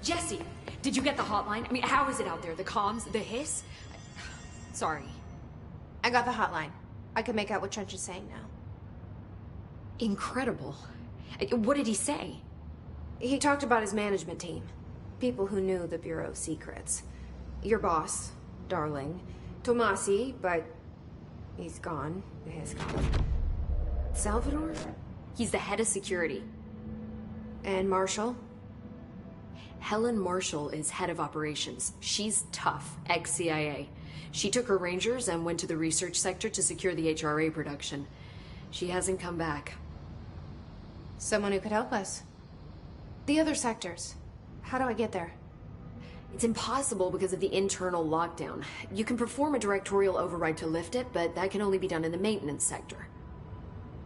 Jesse, did you get the hotline? I mean, how is it out there? The comms? The hiss? Sorry. I got the hotline. I can make out what Trench is saying now. Incredible. What did he say? He talked about his management team. People who knew the Bureau's secrets. Your boss, Darling. Tomasi, but he's gone. He's gone. Salvador? He's the head of security. And Marshall? Helen Marshall is head of operations. She's tough, ex-CIA. She took her Rangers and went to the research sector to secure the HRA production. She hasn't come back. Someone who could help us. The other sectors. How do I get there? It's impossible because of the internal lockdown. You can perform a directorial override to lift it, but that can only be done in the maintenance sector.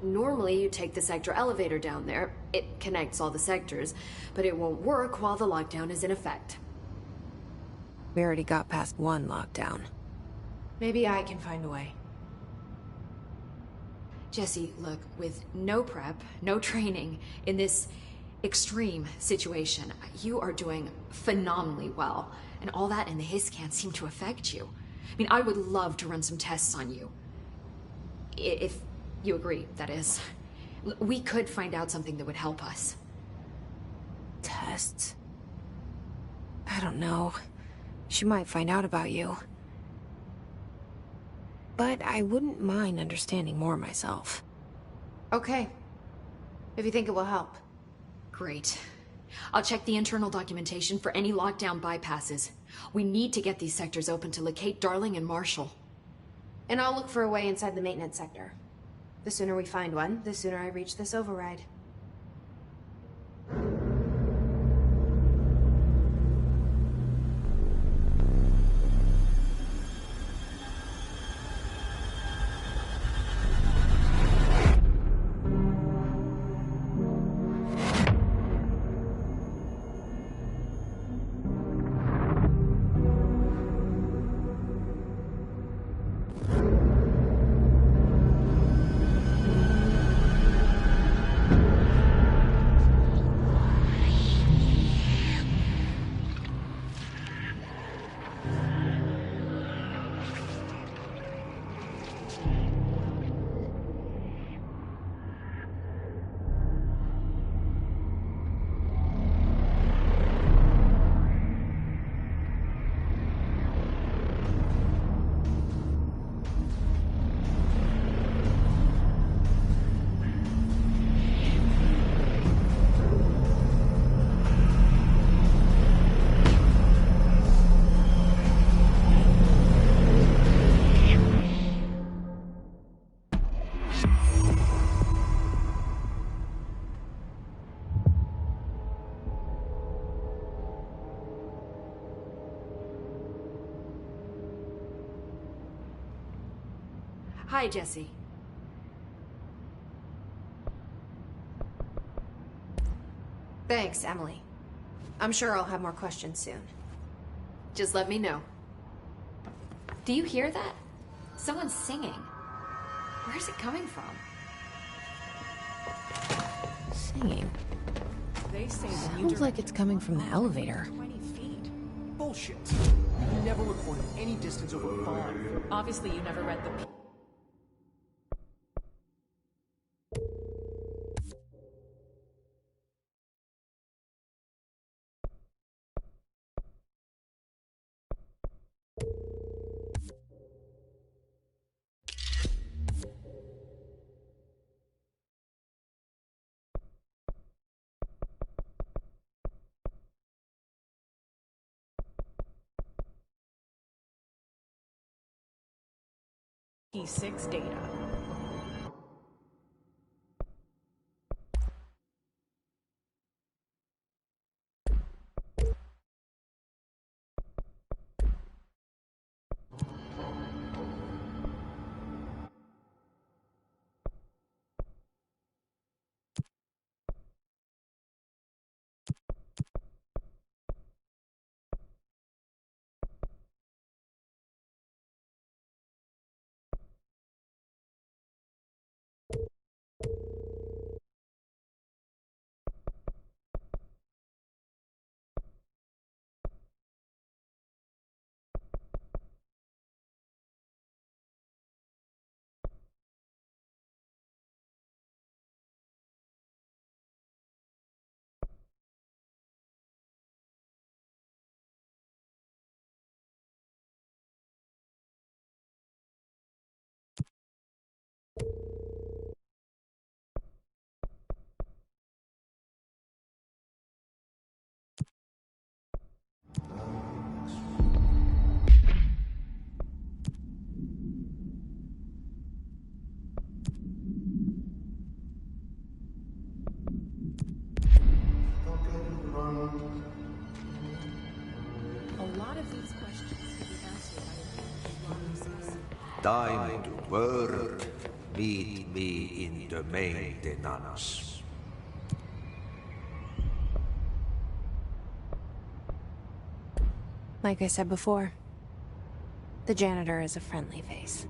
Normally, you take the sector elevator down there. It connects all the sectors, but it won't work while the lockdown is in effect. We already got past one lockdown. Maybe I can find a way. Jesse, look, with no prep, no training, in this extreme situation, you are doing phenomenally well. And all that and the hiss can't seem to affect you. I mean, I would love to run some tests on you. If you agree, that is. We could find out something that would help us. Tests? I don't know. She might find out about you. But I wouldn't mind understanding more myself. Okay. If you think it will help. Great. I'll check the internal documentation for any lockdown bypasses. We need to get these sectors open to locate Darling and Marshall. And I'll look for a way inside the maintenance sector. The sooner we find one, the sooner I reach this override. Hi, Jesse. Thanks, Emily. I'm sure I'll have more questions soon. Just let me know. Do you hear that? Someone's singing. Where's it coming from? Singing? They say Sounds like it's coming from the elevator. 20 feet. Bullshit. You never recorded any distance over 5. Obviously, you never read the... P6 data. Time to work. Meet me in the maintenance. Like I said before, the janitor is a friendly face.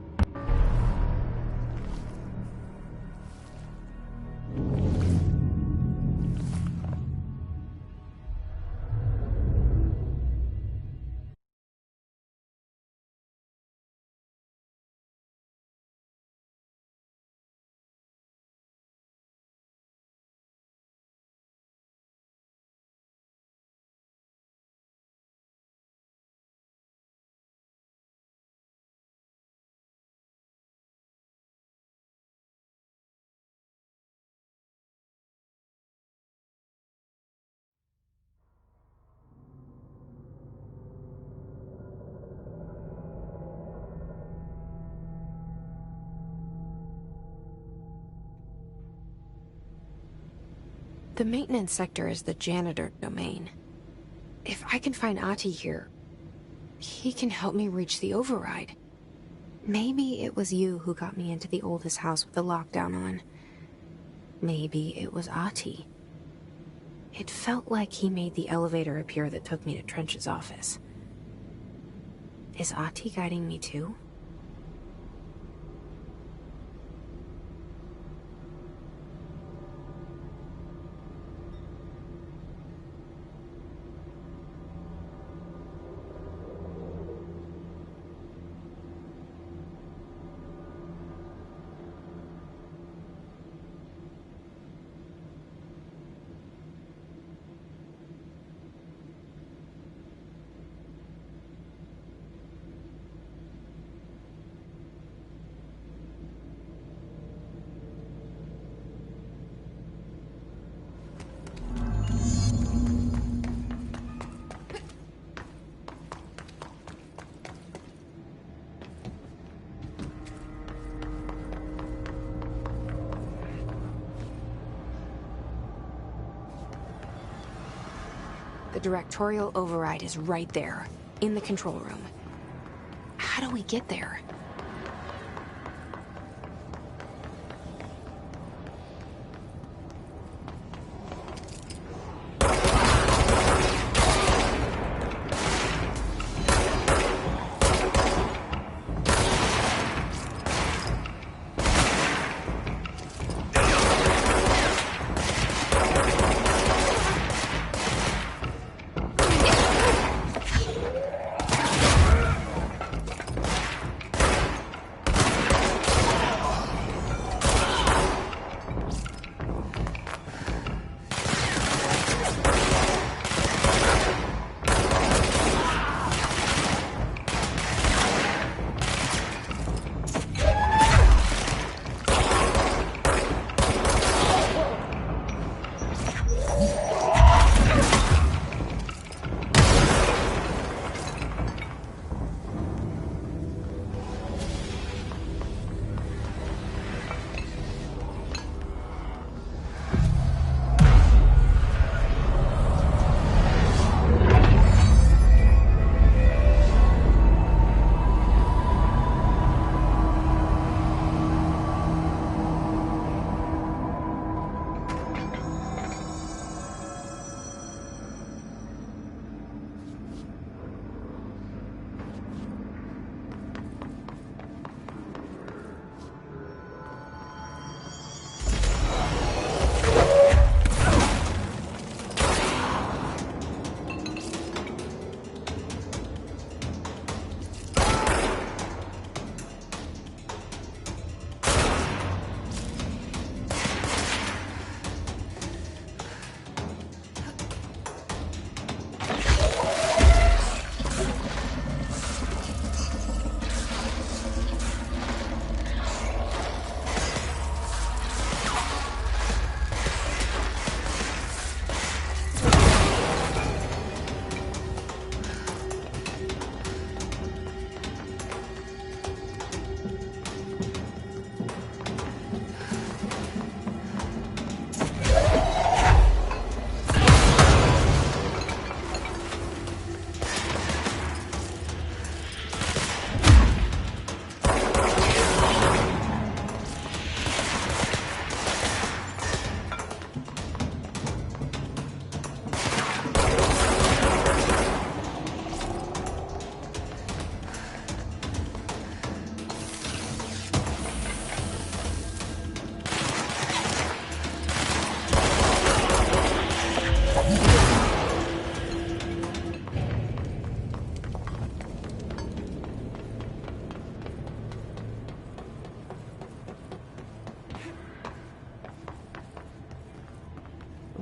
The maintenance sector is the janitor domain. If I can find Ahti here, he can help me reach the override. Maybe it was you who got me into the oldest house with the lockdown on. Maybe it was Ahti. It felt like he made the elevator appear that took me to Trench's office. Is Ahti guiding me too? The directorial override is right there, in the control room. How do we get there?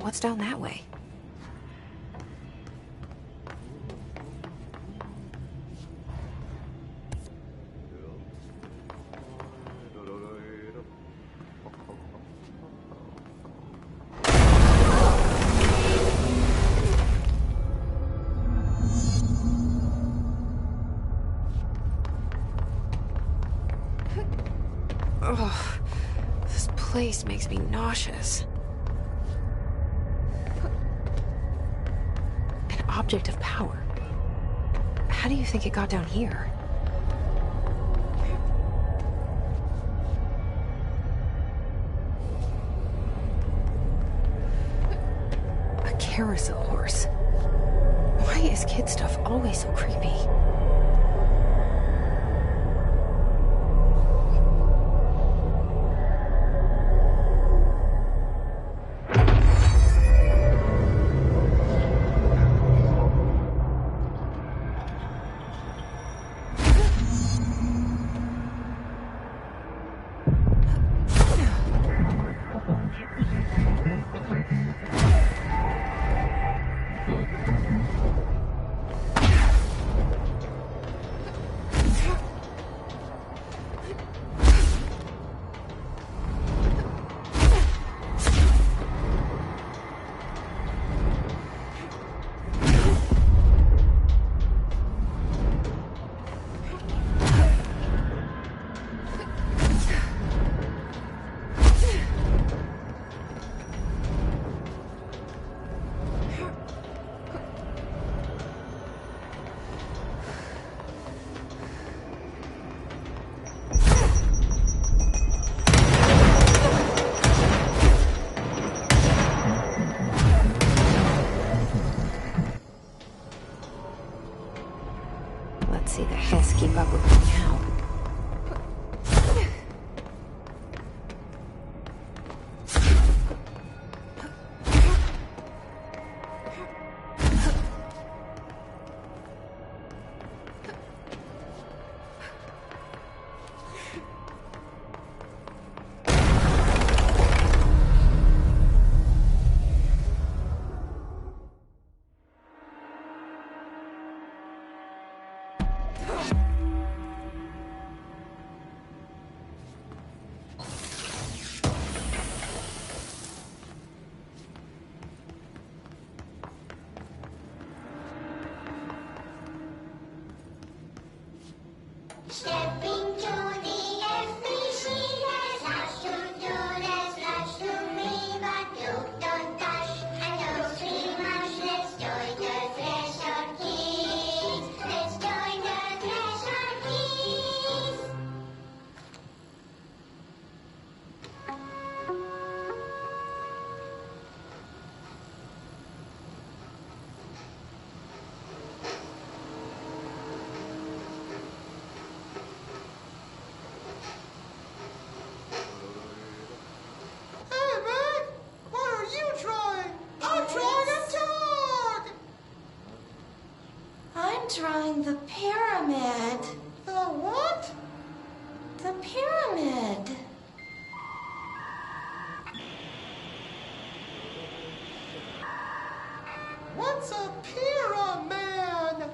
What's down that way? Ugh, this place makes me nauseous. An object of power. How do you think it got down here? A carousel horse. Why is kid stuff always so creepy? Let's see the Hess keep up with me now. Stepping to the FBC, there's lots to do, there's lots to be, but don't dash and don't scream much. Let's join the Threshold Kids. Let's join the Threshold Kids. Hey, man! What are you trying? I'm trying to talk! I'm drawing the pyramid. The what? The pyramid. What's a pyramid?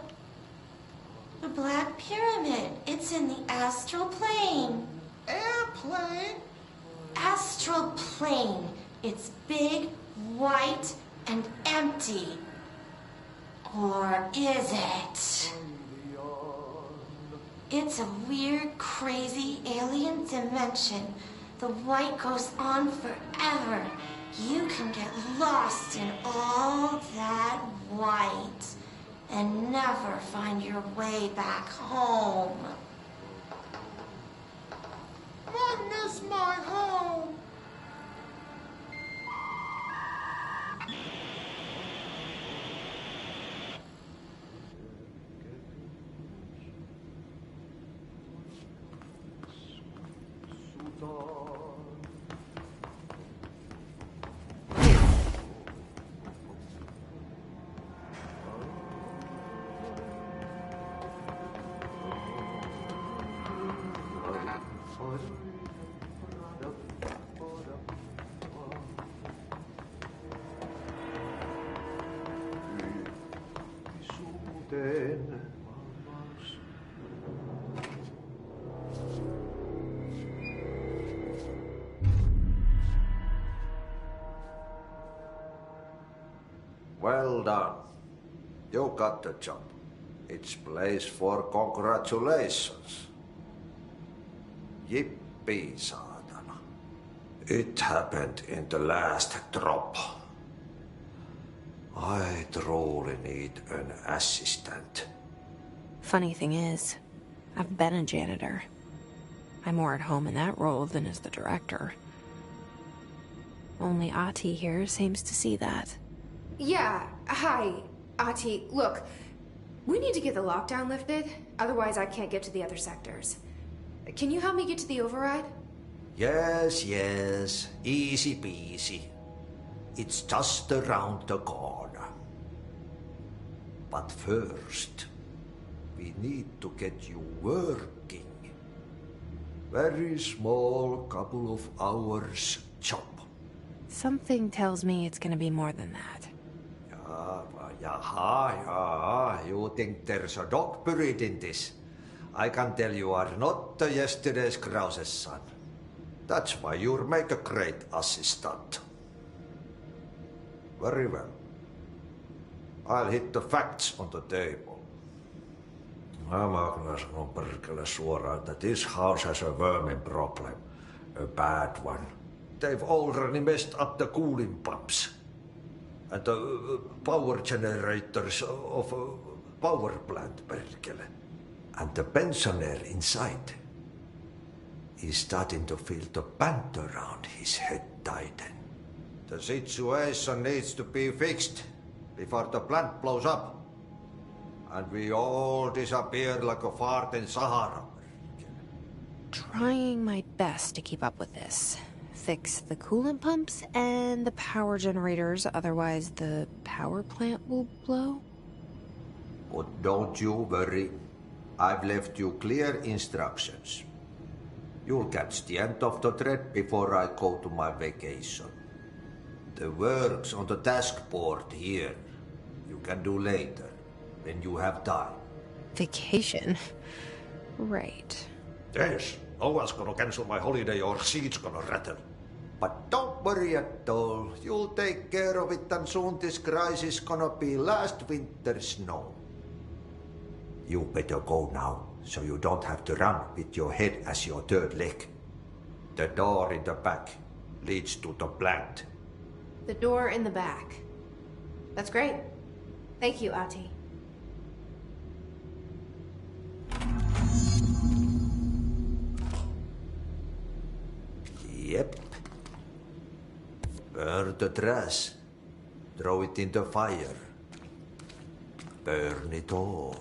The Black Pyramid. It's in the astral plane. Airplane? Astral plane. It's big, white, and empty. Or is it? It's a weird, crazy alien dimension. The white goes on forever. You can get lost in all that white and never find your way back home. I miss my home. Well done. You got the job. It's place for congratulations. Yippee, saatana. It happened in the last drop. I truly need an assistant. Funny thing is, I've been a janitor. I'm more at home in that role than as the director. Only Ahti here seems to see that. Yeah, hi, Ahti. Look, we need to get the lockdown lifted, otherwise I can't get to the other sectors. Can you help me get to the override? Yes, yes. Easy peasy. It's just around the corner. But first, we need to get you working. Very small, couple of hours job. Something tells me it's gonna be more than that. Yaha. You think there's a dog buried in this? I can tell you are not yesterday's Krause's son. That's why you'll make a great assistant. Very well. I'll hit the facts on the table. Mä kyllä sanon perkele suoraan, that this house has a vermin problem. A bad one. They've already messed up the cooling pumps. And the power generators of a power plant, perkele. And the pensioner inside is starting to feel the band around his head tighten. The situation needs to be fixed before the plant blows up. And we all disappear like a fart in Sahara. Trying my best to keep up with this. Fix the coolant pumps and the power generators, otherwise the power plant will blow. But don't you worry. I've left you clear instructions. You'll catch the end of the thread before I go to my vacation. The work's on the task board here. You can do later, when you have time. Vacation? Right. Yes, no one's gonna cancel my holiday or seat's gonna rattle. But don't worry at all. You'll take care of it and soon this crisis gonna be last winter's snow. You better go now, so you don't have to run with your head as your third leg. The door in the back leads to the plant. The door in the back. That's great. Thank you, Ahti. Yep. Burn the trash. Throw it in the fire. Burn it all.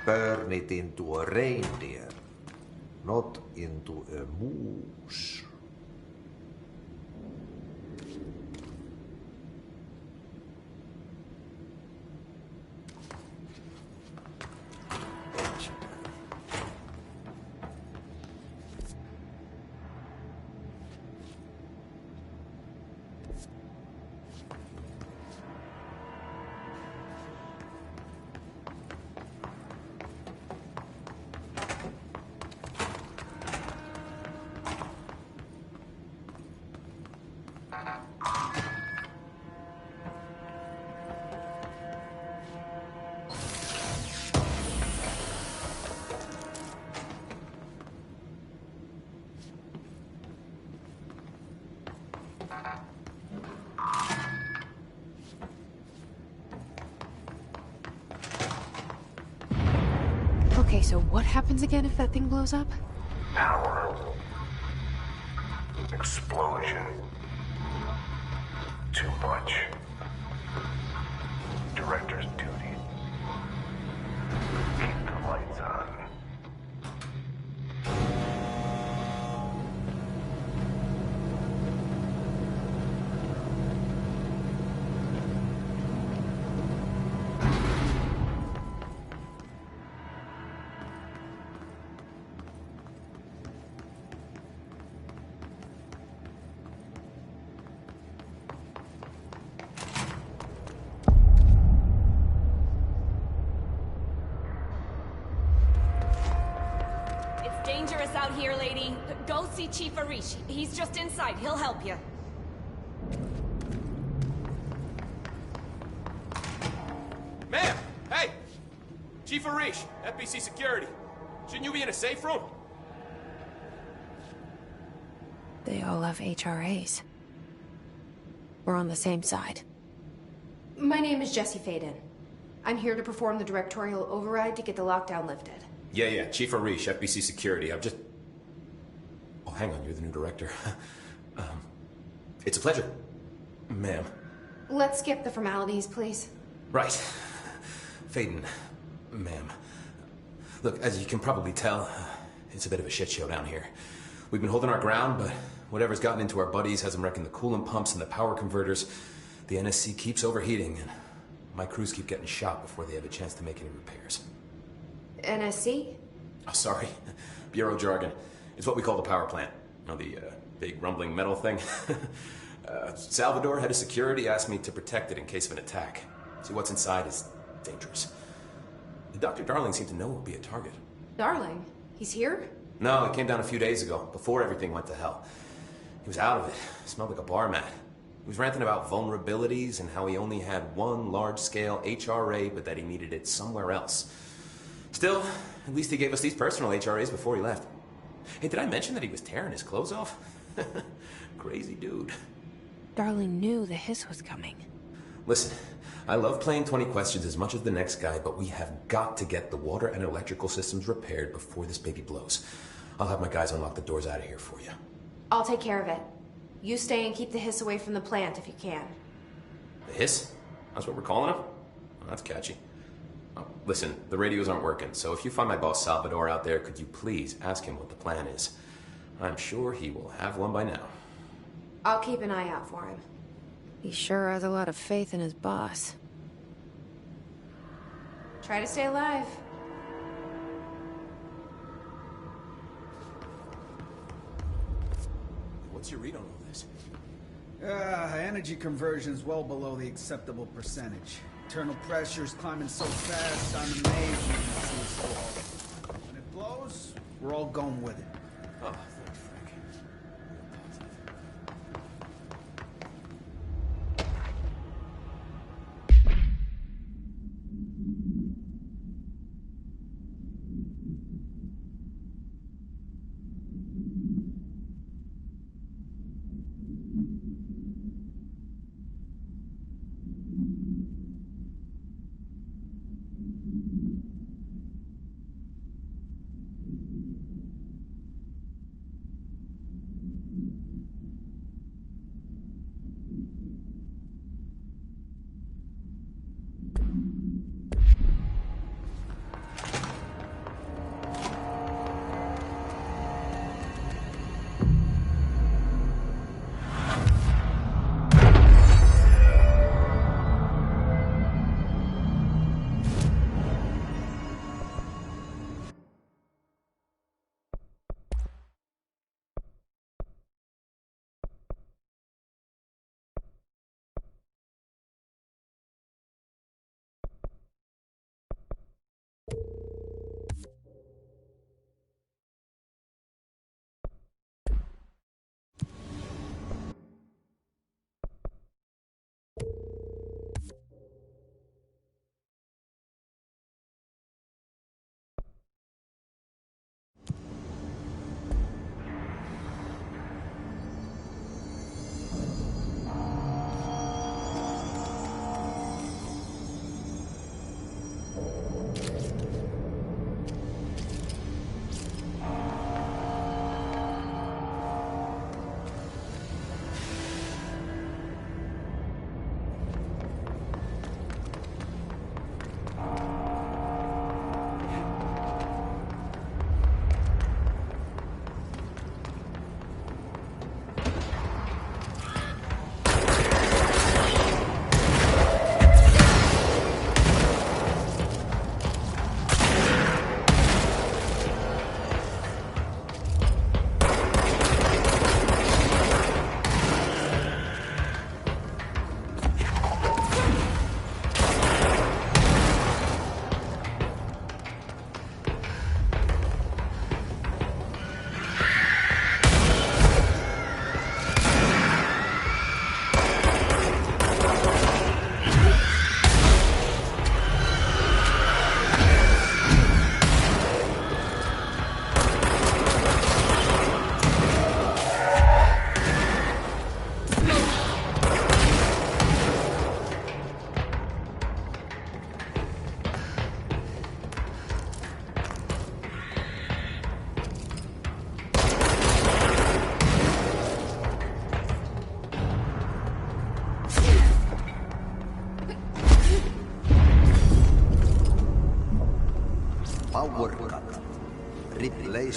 Burn it into a reindeer, not into a moose. Okay, so what happens again if that thing blows up? Power. Explosion. Too much. Director's duty. Keep the lights on. Dangerous out here, lady. Go see Chief Arish. He's just inside. He'll help you. Chief Arish, FBC Security. Shouldn't you be in a safe room? They all have HRAs. We're on the same side. My name is Jesse Faden. I'm here to perform the directorial override to get the lockdown lifted. Yeah, Chief Arish, FBC Security. I've just... Oh, hang on, you're the new director. It's a pleasure, ma'am. Let's skip the formalities, please. Right. Faden, ma'am. Look, as you can probably tell, it's a bit of a shit show down here. We've been holding our ground, but whatever's gotten into our buddies has them wrecking the coolant pumps and the power converters. The NSC keeps overheating, and my crews keep getting shot before they have a chance to make any repairs. NSC? Oh, sorry. Bureau jargon. It's what we call the power plant. You know, the big rumbling metal thing? Salvador, head of security, asked me to protect it in case of an attack. See, what's inside is dangerous. Dr. Darling seemed to know it would be a target. Darling? He's here? No, it came down a few days ago, before everything went to hell. He was out of it. Smelled like a bar mat. He was ranting about vulnerabilities and how he only had one large-scale HRA, but that he needed it somewhere else. Still, at least he gave us these personal HRAs before he left. Hey, did I mention that he was tearing his clothes off? Crazy dude. Darling knew the hiss was coming. Listen, I love playing 20 questions as much as the next guy, but we have got to get the water and electrical systems repaired before this baby blows. I'll have my guys unlock the doors out of here for you. I'll take care of it. You stay and keep the hiss away from the plant if you can. The hiss? That's what we're calling him? Well, that's catchy. Oh, listen, the radios aren't working, so if you find my boss Salvador out there, could you please ask him what the plan is? I'm sure he will have one by now. I'll keep an eye out for him. He sure has a lot of faith in his boss. Try to stay alive. What's your read on all this? Energy conversion's well below the acceptable percentage. Internal pressure's climbing so fast, I'm amazed we can see it fall. When it blows, we're all going with it. Oh, thanks, Frank.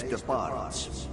replace the parts.